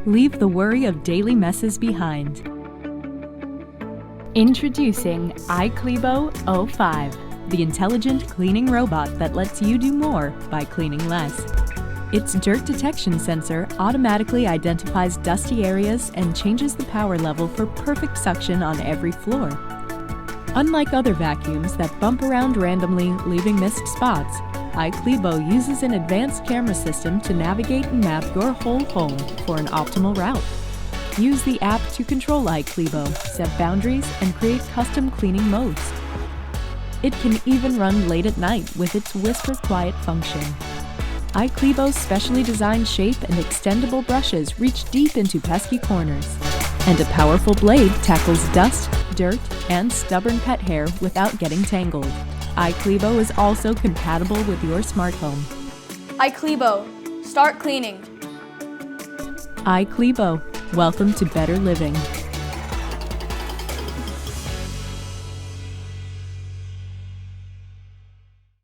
Leave the worry of daily messes behind. Introducing iCLEBO 05, the intelligent cleaning robot that lets you do more by cleaning less. Its dirt detection sensor automatically identifies dusty areas and changes the power level for perfect suction on every floor. Unlike other vacuums that bump around randomly, leaving missed spots, iCLEBO uses an advanced camera system to navigate and map your whole home for an optimal route. Use the app to control iCLEBO, set boundaries, and create custom cleaning modes. It can even run late at night with its whisper quiet function. iCLEBO's specially designed shape and extendable brushes reach deep into pesky corners, and a powerful blade tackles dust, dirt, and stubborn pet hair without getting tangled. iCLEBO is also compatible with your smart home. iCLEBO, start cleaning. iCLEBO, welcome to better living.